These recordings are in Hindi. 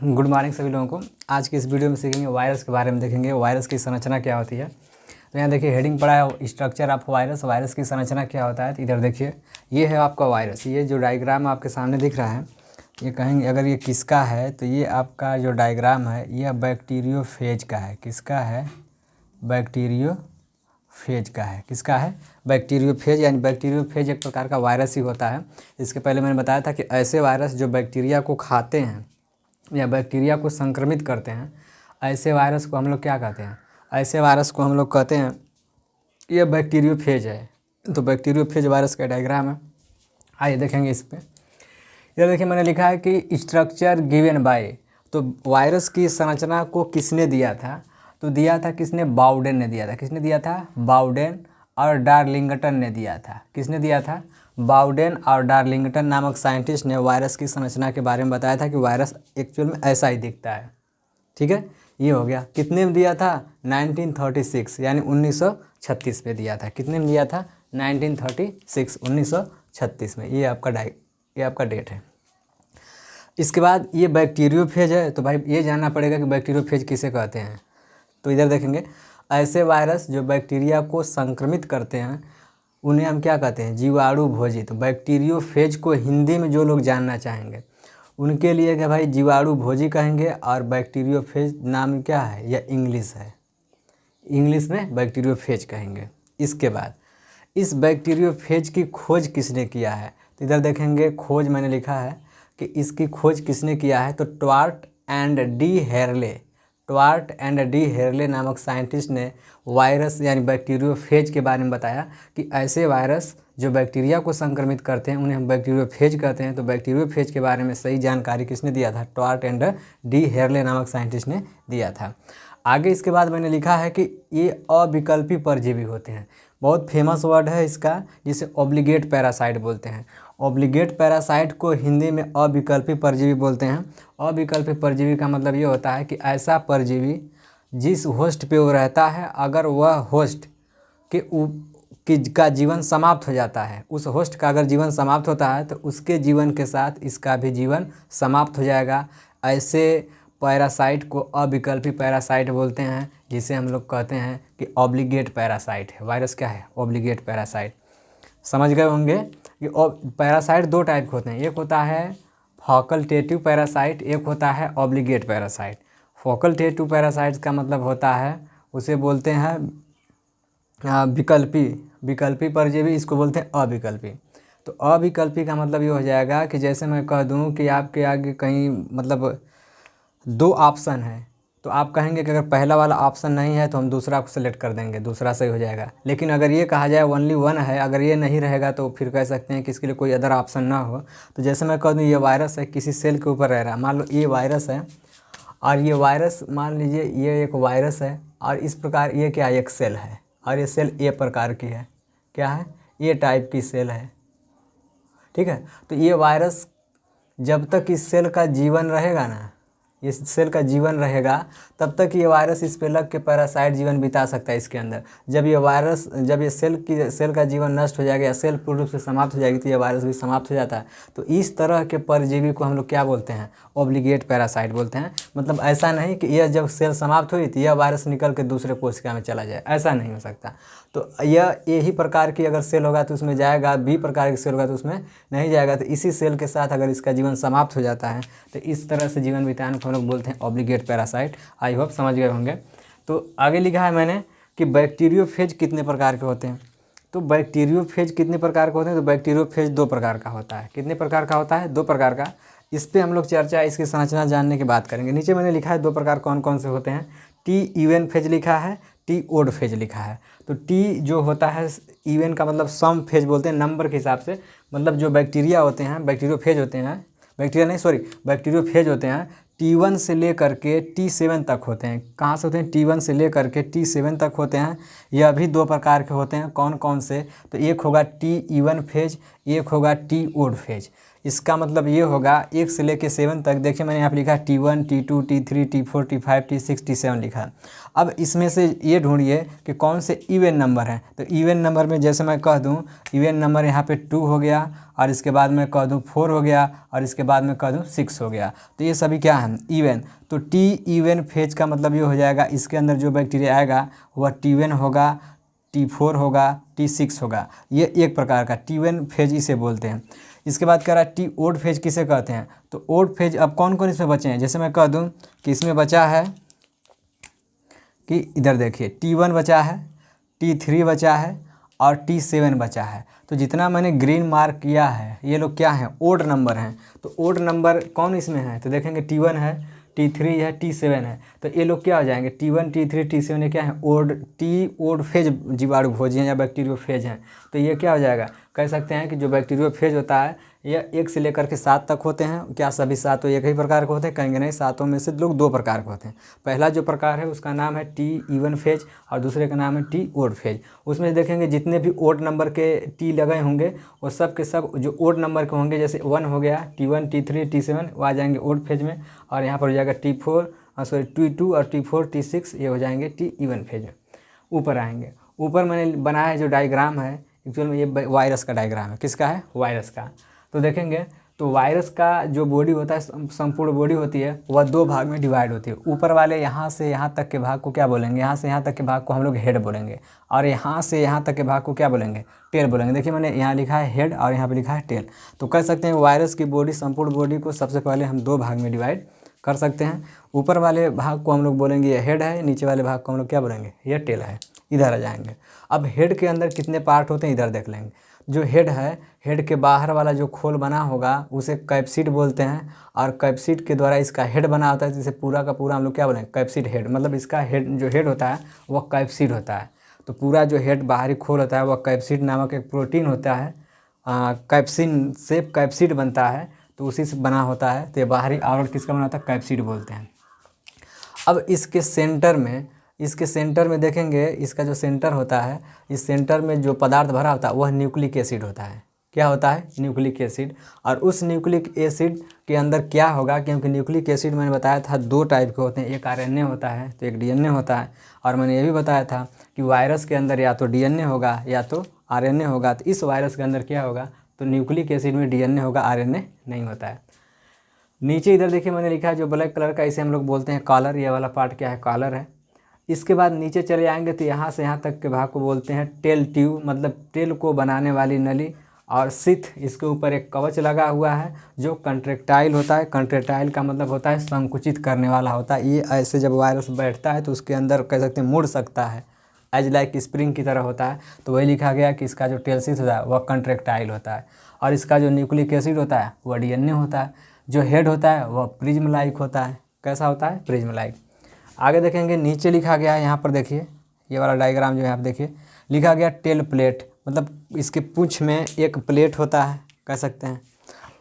गुड मॉर्निंग सभी लोगों को। आज की इस वीडियो में सीखेंगे वायरस के बारे में, देखेंगे वायरस की संरचना क्या होती है। तो यहाँ देखिए हेडिंग पड़ा है स्ट्रक्चर ऑफ वायरस, वायरस की संरचना क्या होता है। तो इधर देखिए ये है आपका वायरस, ये जो डायग्राम आपके सामने दिख रहा है, ये कहेंगे अगर ये किसका है तो ये आपका जो डायग्राम है ये बैक्टीरियोफेज का है। किसका है? बैक्टीरियोफेज का है। किसका है? बैक्टीरियोफेज, यानी बैक्टीरियोफेज एक प्रकार का वायरस ही होता है। इसके पहले मैंने बताया था कि ऐसे वायरस जो बैक्टीरिया को खाते हैं या बैक्टीरिया को संक्रमित करते हैं, ऐसे वायरस को हम लोग क्या कहते हैं? ऐसे वायरस को हम लोग कहते हैं ये बैक्टीरियोफेज है। तो बैक्टीरियोफेज वायरस का डायग्राम है, आइए देखेंगे इस पर। ये देखिए मैंने लिखा है कि स्ट्रक्चर गिवन बाय, तो वायरस की संरचना को किसने दिया था? तो दिया था किसने? बाउडेन ने दिया था। किसने दिया था? बाउडेन और डार्लिंगटन ने दिया था। किसने दिया था? बाउडेन और डार्लिंगटन नामक साइंटिस्ट ने वायरस की संरचना के बारे में बताया था कि वायरस एक्चुअल में ऐसा ही दिखता है। ठीक है, ये हो गया। कितने में दिया था? 1936 यानी 1936 में दिया था। कितने में दिया था? 1936 1936 में। ये आपका डेट है। इसके बाद ये बैक्टीरियोफेज है, तो भाई ये जानना पड़ेगा कि बैक्टीरियोफेज किसे कहते हैं। तो इधर देखेंगे ऐसे वायरस जो बैक्टीरिया को संक्रमित करते हैं उन्हें हम क्या कहते हैं? जीवाणु भोजी। तो बैक्टीरियोफेज को हिंदी में जो लोग जानना चाहेंगे उनके लिए क्या भाई जीवाणु भोजी कहेंगे। और बैक्टीरियोफेज नाम क्या है? यह इंग्लिश है, इंग्लिश में बैक्टीरियोफेज कहेंगे। इसके बाद इस बैक्टीरियोफेज की खोज किसने किया है? तो इधर देखेंगे खोज मैंने लिखा है कि इसकी खोज किसने किया है। तो ट्वार्ट एंड डी हेरले नामक साइंटिस्ट ने वायरस यानी बैक्टीरियोफेज के बारे में बताया कि ऐसे वायरस जो बैक्टीरिया को संक्रमित करते हैं उन्हें हम बैक्टीरियोफेज कहते हैं। तो बैक्टीरियोफेज के बारे में सही जानकारी किसने दिया था? ट्वार्ट एंड डी हेरले नामक साइंटिस्ट ने दिया था। आगे इसके बाद मैंने लिखा है कि ये अविकल्पी परजीवी होते हैं। बहुत फेमस वर्ड है इसका, जिसे ऑब्लिगेट पैरासाइट बोलते हैं। ऑब्लिगेट पैरासाइट को हिंदी में अविकल्पी परजीवी बोलते हैं। अविकल्पी परजीवी का मतलब ये होता है कि ऐसा परजीवी जिस होस्ट पे वो रहता है, अगर वह होस्ट का जीवन समाप्त हो जाता है, उस होस्ट का अगर जीवन समाप्त होता है तो उसके जीवन के साथ इसका भी जीवन समाप्त हो जाएगा। ऐसे पैरासाइट को अविकल्पी पैरासाइट बोलते हैं, जिसे हम लोग कहते हैं कि ऑब्लिगेट पैरासाइट है। वायरस क्या है? Obligate parasite. समझ गए होंगे कि पैरासाइट दो टाइप के होते हैं, एक होता है फैकल्टेटिव पैरासाइट, एक होता है ऑब्लिगेट पैरासाइट। फैकल्टेटिव पैरासाइट का मतलब होता है, उसे बोलते हैं विकल्पी परजीवी, इसको बोलते हैं अविकल्पी। तो अविकल्पी का मतलब ये हो जाएगा कि जैसे मैं कह दूं कि आपके आगे कहीं मतलब दो ऑप्शन है, तो आप कहेंगे कि अगर पहला वाला ऑप्शन नहीं है तो हम दूसरा को सेलेक्ट कर देंगे, दूसरा सही हो जाएगा। लेकिन अगर ये कहा जाए ओनली वन है, अगर ये नहीं रहेगा तो फिर कह सकते हैं कि इसके लिए कोई अदर ऑप्शन ना हो। तो जैसे मैं कह दूँ ये वायरस है, किसी सेल के ऊपर रह रहा है, मान लो ये वायरस है और ये वायरस मान लीजिए ये एक वायरस है और इस प्रकार ये क्या, एक सेल है और ये सेल ए प्रकार की है, क्या है, ये टाइप की सेल है। ठीक है, तो ये वायरस जब तक इस सेल का जीवन रहेगा ना, इस सेल का जीवन रहेगा तब तक ये वायरस इस पे लग के पैरासाइट जीवन बिता सकता है इसके अंदर। जब ये सेल का जीवन नष्ट हो जाएगा या सेल पूर्ण रूप से समाप्त हो जाएगी तो ये वायरस भी समाप्त हो जाता है। तो इस तरह के परजीवी को हम लोग क्या बोलते हैं? ऑब्लिगेट पैरासाइट बोलते हैं। मतलब ऐसा नहीं कि यह जब सेल समाप्त हुई तो यह वायरस निकल के दूसरे कोशिका में चला जाए, ऐसा नहीं हो सकता। तो यही प्रकार की अगर सेल होगा तो उसमें जाएगा, बी प्रकार की सेल होगा तो उसमें नहीं जाएगा। तो इसी सेल के साथ अगर इसका जीवन समाप्त हो जाता है तो इस तरह से जीवन बिताने को हम लोग बोलते हैं ऑब्लिगेट पैरासाइट। आई होप समझ गए होंगे। तो आगे लिखा है मैंने कि बैक्टीरियोफेज कितने प्रकार के होते हैं। तो बैक्टीरियोफेज कितने प्रकार के होते हैं? तो बैक्टीरियोफेज दो प्रकार का होता है। कितने प्रकार का होता है? दो प्रकार का। इस पर हम लोग चर्चा, इसकी संरचना जानने की बात करेंगे। नीचे मैंने लिखा है दो प्रकार कौन कौन से होते हैं। टी इवन फेज लिखा है, टी ओड फेज लिखा है। तो टी जो होता है इवन का मतलब सम फेज बोलते हैं, नंबर के हिसाब से। मतलब जो बैक्टीरिया होते हैं, बैक्टीरियोफेज होते हैं, बैक्टीरियोफेज होते हैं T1 से लेकर के T7 तक होते हैं। कहाँ से होते हैं? T1 से लेकर के T7 तक होते हैं। यह भी दो प्रकार के होते हैं। कौन कौन से? तो एक होगा T इवन फेज, एक होगा टी ओड फेज। इसका मतलब ये होगा 1 से लेके 7 तक। देखिए मैंने यहाँ पे लिखा T1 T2 T3 T4 T5 T6 T7 लिखा। अब इसमें से ये ढूंढिए कि कौन से इवन नंबर हैं। तो इवन नंबर में जैसे मैं कह दूँ इवन नंबर यहाँ पे 2 हो गया, और इसके बाद मैं कह दूँ 4 हो गया, और इसके बाद मैं कह दूँ 6 हो गया। तो ये सभी क्या हैं, इवन। तो टी इवन फेज का मतलब ये हो जाएगा इसके अंदर जो बैक्टीरिया आएगा वह T1 होगा, T4 होगा, T6 होगा। ये एक प्रकार का T1 फेज इसे बोलते हैं। इसके बाद कह रहा है टी ओड फेज किसे कहते हैं। तो ओड फेज अब कौन कौन इसमें बचे हैं, जैसे मैं कह दूं कि इसमें बचा है कि इधर देखिए T1 बचा है, T3 बचा है और T7 बचा है। तो जितना मैंने ग्रीन मार्क किया है ये लोग क्या हैं, ओड नंबर हैं। तो ओड नंबर कौन इसमें है, तो देखेंगे T1 है, T3 है, T7 है। तो ये लोग क्या हो जाएंगे, T1 T3 T7 ये क्या है, ओड टी ओड फेज जीवाणु भोजी हैं या बैक्टीरियोफेज हैं। तो ये क्या हो जाएगा, कह सकते हैं कि जो बैक्टीरियोफेज होता है ये 1 से लेकर के 7 तक होते हैं। क्या सभी सातों एक ही प्रकार के होते हैं, कहेंगे नहीं, सातों में से लोग 2 प्रकार के होते हैं। पहला जो प्रकार है उसका नाम है टी इवन फेज और दूसरे का नाम है टी ओड फेज। उसमें देखेंगे जितने भी ओड नंबर के टी लगे होंगे वो सब के सब जो ओड नंबर के होंगे, जैसे 1 हो गया, T1 T3 T7 वो आ जाएंगे ओड फेज में, और यहाँ पर हो जाएगा T2 और T4 T6 ये हो जाएंगे टी इवन फेज में, ऊपर आएंगे। ऊपर मैंने बनाया है जो डायग्राम है एक्चुअल में ये वायरस का डायग्राम है। किसका है, वायरस का। तो देखेंगे तो वायरस का जो बॉडी होता है, संपूर्ण बॉडी होती है, वह 2 भाग में डिवाइड होती है। ऊपर वाले यहाँ से यहाँ तक के भाग को क्या बोलेंगे, यहाँ से यहाँ तक के भाग को हम लोग हेड बोलेंगे, और यहाँ से यहाँ तक के भाग को क्या बोलेंगे, टेल बोलेंगे। देखिए मैंने यहाँ लिखा है हेड और यहाँ पे लिखा है टेल। तो कह सकते हैं वायरस की बॉडी, संपूर्ण बॉडी को सबसे पहले हम 2 भाग में डिवाइड कर सकते हैं। ऊपर वाले भाग को हम लोग बोलेंगे ये हेड है, नीचे वाले भाग को हम लोग क्या बोलेंगे, ये टेल है। इधर आ जाएंगे। अब हेड के अंदर कितने पार्ट होते हैं इधर देख लेंगे। जो हेड है, हेड के बाहर वाला जो खोल बना होगा उसे कैप्सिड बोलते हैं, और कैप्सिड के द्वारा इसका हेड बना होता है, जिसे पूरा का पूरा हम लोग क्या बोलेंगे, कैप्सिड हेड। मतलब इसका हेड जो हेड होता है वह कैप्सिड होता है। तो पूरा जो हेड बाहरी खोल होता है वह कैप्सिड नामक एक प्रोटीन होता है, कैप्सिन से कैप्सिड बनता है, तो उसी से बना होता है। तो ये बाहरी आवरण किसका बना होता है, कैप्सिड बोलते हैं। अब इसके सेंटर में देखेंगे, इसका जो सेंटर होता है, इस सेंटर में जो पदार्थ भरा होता है वह न्यूक्लिक एसिड होता है। क्या होता है, न्यूक्लिक एसिड। और उस न्यूक्लिक एसिड के अंदर क्या होगा, क्योंकि न्यूक्लिक एसिड मैंने बताया था 2 टाइप के होते हैं, एक आरएनए होता है तो एक डीएनए होता है। और मैंने ये भी बताया था कि वायरस के अंदर या तो डीएनए होगा या तो आरएनए होगा। तो इस वायरस के अंदर क्या होगा, तो न्यूक्लिक एसिड में डीएनए होगा, आरएनए नहीं होता है। नीचे इधर देखिए मैंने लिखा है जो ब्लैक कलर का, इसे हम लोग बोलते हैं कॉलर। ये वाला पार्ट क्या है, कॉलर है। इसके बाद नीचे चले आएंगे तो यहाँ से यहाँ तक के भाग को बोलते हैं टेल ट्यूब, मतलब टेल को बनाने वाली नली। और सिथ, इसके ऊपर एक कवच लगा हुआ है जो कंट्रेक्टाइल होता है। कंट्रेक्टाइल का मतलब होता है संकुचित करने वाला होता है। ये ऐसे जब वायरस बैठता है तो उसके अंदर कह सकते हैं मुड़ सकता है, एज लाइक स्प्रिंग की तरह होता है। तो वही लिखा गया कि इसका जो टेल सिथ होता है वह कंट्रेक्टाइल होता है, और इसका जो न्यूक्लिक एसिड होता है वह डीएनए होता है। जो हेड होता है वह प्रिज्म लाइक होता है। कैसा होता है, प्रिज्म लाइक। आगे देखेंगे नीचे लिखा गया है, यहाँ पर देखिए ये वाला डायग्राम जो है आप देखिए, लिखा गया टेल प्लेट, मतलब इसके पूंछ में एक प्लेट होता है कह सकते हैं।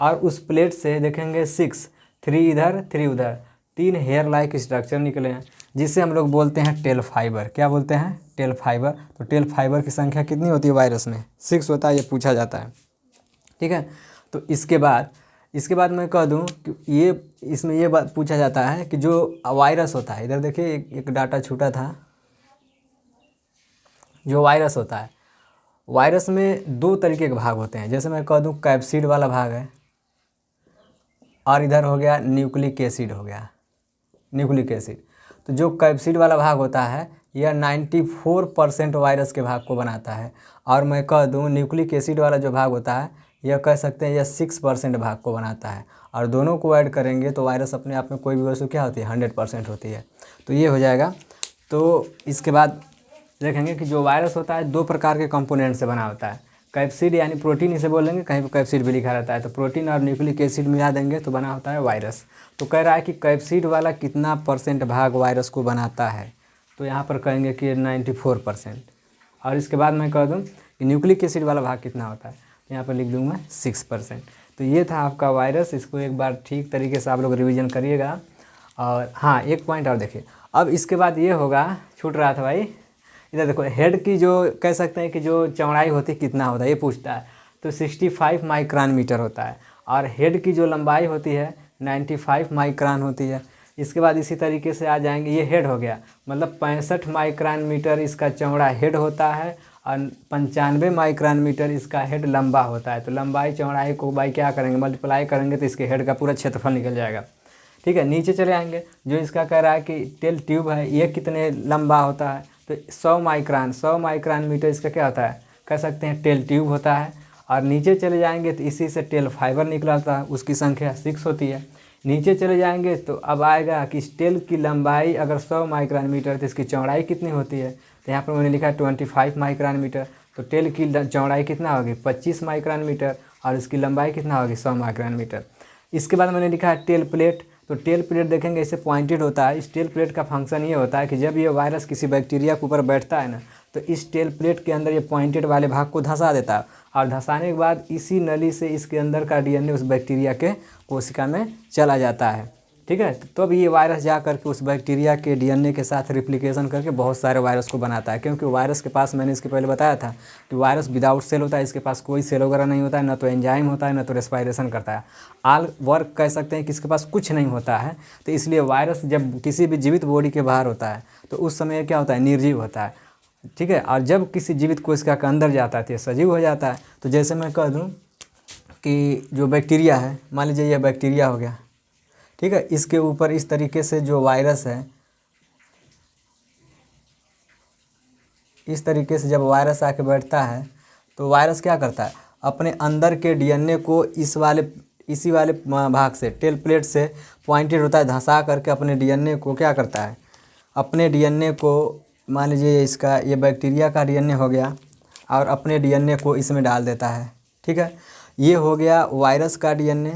और उस प्लेट से देखेंगे 6, 3 इधर 3 उधर, 3 हेयर लाइक स्ट्रक्चर निकले हैं, जिसे हम लोग बोलते हैं टेल फाइबर। क्या बोलते हैं, टेल फाइबर। तो टेल फाइबर की संख्या कितनी होती है वायरस में, 6 होता है, ये पूछा जाता है। ठीक है। तो इसके बाद मैं कह दूं कि ये इसमें ये बात पूछा जाता है कि जो वायरस होता है, इधर देखिए एक डाटा छूटा था। जो वायरस होता है, वायरस में 2 तरीके के भाग होते हैं। जैसे मैं कह दूं कैप्सिड वाला भाग है, और इधर हो गया न्यूक्लिक एसिड, हो गया न्यूक्लिक एसिड। तो जो कैप्सिड वाला भाग होता है यह 94% वायरस के भाग को बनाता है, और मैं कह दूं न्यूक्लिक एसिड वाला जो भाग होता है यह कह सकते हैं यह 6% भाग को बनाता है। और दोनों को ऐड करेंगे तो वायरस अपने आप में कोई भी वस्तु क्या होती है, 100% होती है। तो ये हो जाएगा। तो इसके बाद देखेंगे कि जो वायरस होता है 2 प्रकार के कंपोनेंट से बना होता है। कैप्सिड यानी प्रोटीन इसे बोलेंगे, कहीं पर कैप्सिड भी लिखा रहता है। तो प्रोटीन और न्यूक्लिक एसिड मिला देंगे तो बना होता है वायरस। तो कह रहा है कि कैप्सिड वाला कितना % भाग वायरस को बनाता है, तो यहाँ पर कहेंगे कि 94%। और इसके बाद मैं कह दूँ कि न्यूक्लिक एसिड वाला भाग कितना होता है, यहाँ पर लिख दूंगा 6%। तो ये था आपका वायरस। इसको एक बार ठीक तरीके से आप लोग रिवीजन करिएगा। और हाँ, एक पॉइंट और देखिए, अब इसके बाद ये होगा, छूट रहा था भाई, इधर देखो हेड की जो कह सकते हैं कि जो चौड़ाई होती है कितना होता है, ये पूछता है। तो 65 माइक्रोन मीटर होता है, और हेड की जो लंबाई होती है 95 माइक्रोन होती है। इसके बाद इसी तरीके से आ जाएंगे, ये हेड हो गया, मतलब 65 माइक्रोन मीटर इसका चौड़ा हेड होता है और 95 माइक्रोन मीटर इसका हेड लंबा होता है। तो लंबाई चौड़ाई को बाई क्या करेंगे, मल्टीप्लाई करेंगे तो इसके हेड का पूरा क्षेत्रफल निकल जाएगा। ठीक है, नीचे चले आएंगे, जो इसका कह रहा है कि टेल ट्यूब है ये कितने लंबा होता है, तो 100 माइक्रोन मीटर इसका क्या होता है, कह सकते हैं टेल ट्यूब होता है। और नीचे चले जाएंगे तो इसी से टेल फाइबर निकलता है, उसकी संख्या 6 होती है। नीचे चले जाएंगे तो अब आएगा कि टेल की लंबाई अगर 100 माइक्रोन मीटर तो इसकी चौड़ाई कितनी होती है, तो यहाँ पर मैंने लिखा है 25 माइक्रोन मीटर। तो टेल की चौड़ाई कितना होगी, 25 माइक्रोन मीटर, और इसकी लंबाई कितना होगी, 100 माइक्रोन मीटर। इसके बाद मैंने लिखा है टेल प्लेट। तो टेल प्लेट देखेंगे इसे पॉइंटेड होता है। इस टेल प्लेट का फंक्शन ये होता है कि जब ये वायरस किसी बैक्टीरिया के ऊपर बैठता है ना, तो इस टेल प्लेट के अंदर ये पॉइंटेड वाले भाग को धंसा देता है, और धंसाने के बाद इसी नली से इसके अंदर का डीएनए उस बैक्टीरिया के कोशिका में चला जाता है। ठीक है, तो अब ये वायरस जा करके उस बैक्टीरिया के डीएनए के साथ रिप्लिकेशन करके बहुत सारे वायरस को बनाता है। क्योंकि वायरस के पास, मैंने इसके पहले बताया था कि वायरस विदाउट सेल होता है, इसके पास कोई सेल वगैरह नहीं होता है, न तो एंजाइम होता है, न तो रेस्पायरेशन करता है। ऑल वर्क कह सकते हैं कि इसके पास कुछ नहीं होता है। तो इसलिए वायरस जब किसी भी जीवित बॉडी के बाहर होता है तो उस समय क्या होता है, निर्जीव होता है। ठीक है, और जब किसी जीवित कोशिका के अंदर जाता है तो ये सजीव हो जाता है। तो जैसे मैं कह दूँ कि जो बैक्टीरिया है, मान लीजिए यह बैक्टीरिया हो गया, ठीक है, इसके ऊपर इस तरीके से जो वायरस है, इस तरीके से जब वायरस आके बैठता है तो वायरस क्या करता है, अपने अंदर के डीएनए को इसी वाले भाग से, टेल प्लेट से पॉइंटेड होता है, धंसा करके अपने डीएनए को क्या करता है, अपने डीएनए को, मान लीजिए इसका, ये बैक्टीरिया का डीएनए हो गया, और अपने डीएनए को इसमें डाल देता है। ठीक है, ये हो गया वायरस का डीएनए।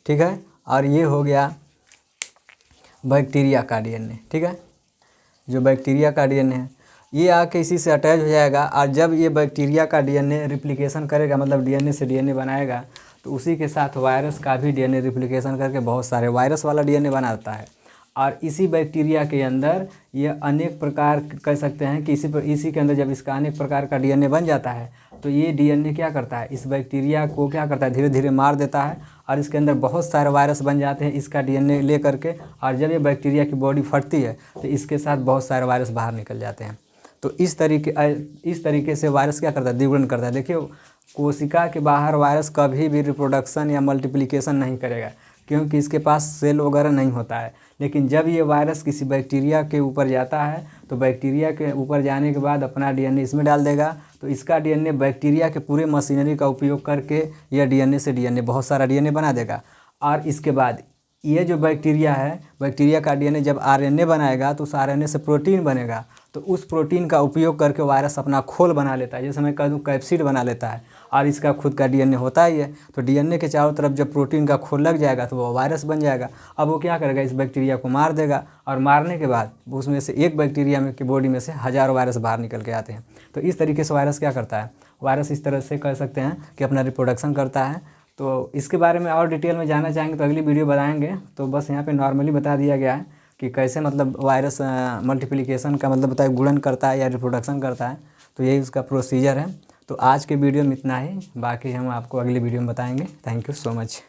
ठीक है, और ये हो गया बैक्टीरिया का डीएनए। ठीक है, जो बैक्टीरिया का डीएनए है ये आके इसी से अटैच हो जाएगा, और जब ये बैक्टीरिया का डीएनए रिप्लिकेशन करेगा, मतलब डीएनए से डीएनए बनाएगा, तो उसी के साथ वायरस का भी डीएनए रिप्लिकेशन करके बहुत सारे वायरस वाला डीएनए बनाता है। और इसी बैक्टीरिया के अंदर ये अनेक प्रकार, कह सकते हैं कि इसी के अंदर जब इसका अनेक प्रकार का डीएनए बन जाता है, तो ये डीएनए क्या करता है, इस बैक्टीरिया को क्या करता है, धीरे धीरे मार देता है, और इसके अंदर बहुत सारे वायरस बन जाते हैं इसका डीएनए ले करके। और जब ये बैक्टीरिया की बॉडी फटती है तो इसके साथ बहुत सारे वायरस बाहर निकल जाते हैं। तो इस तरीके से वायरस क्या करता है, द्विगुणन करता है। देखिए, कोशिका के बाहर वायरस कभी भी रिप्रोडक्शन या मल्टीप्लिकेशन नहीं करेगा, क्योंकि इसके पास सेल वगैरह नहीं होता है। लेकिन जब ये वायरस किसी बैक्टीरिया के ऊपर जाता है तो बैक्टीरिया के ऊपर जाने के बाद अपना डीएनए इसमें डाल देगा, तो इसका डीएनए बैक्टीरिया के पूरे मशीनरी का उपयोग करके यह डीएनए से डीएनए, बहुत सारा डीएनए बना देगा। और इसके बाद ये जो बैक्टीरिया है, बैक्टीरिया का डीएनए जब आरएनए बनाएगा तो उस आरएनए से प्रोटीन बनेगा, तो उस प्रोटीन का उपयोग करके वायरस अपना खोल बना लेता है, जैसे मैं कह दूँ कैप्सिड बना लेता है, और इसका खुद का डीएनए होता ही है। तो डीएनए के चारों तरफ जब प्रोटीन का खोल लग जाएगा तो वो वायरस बन जाएगा। अब वो क्या करेगा, इस बैक्टीरिया को मार देगा, और मारने के बाद उसमें से एक बैक्टीरिया में की बॉडी में से हज़ारों वायरस बाहर निकल के आते हैं। तो इस तरीके से वायरस क्या करता है, वायरस इस तरह से कह सकते हैं कि अपना रिप्रोडक्शन करता है। तो इसके बारे में और डिटेल में जानना चाहेंगे तो अगली वीडियो बताएंगे। तो बस यहाँ पे नॉर्मली बता दिया गया है कि कैसे मतलब वायरस मल्टीप्लिकेशन का मतलब बताए, गुणन करता है या रिप्रोडक्शन करता है। तो यही उसका प्रोसीजर है। तो आज के वीडियो में इतना ही, बाकी हम आपको अगली वीडियो में बताएंगे। Thank you so much.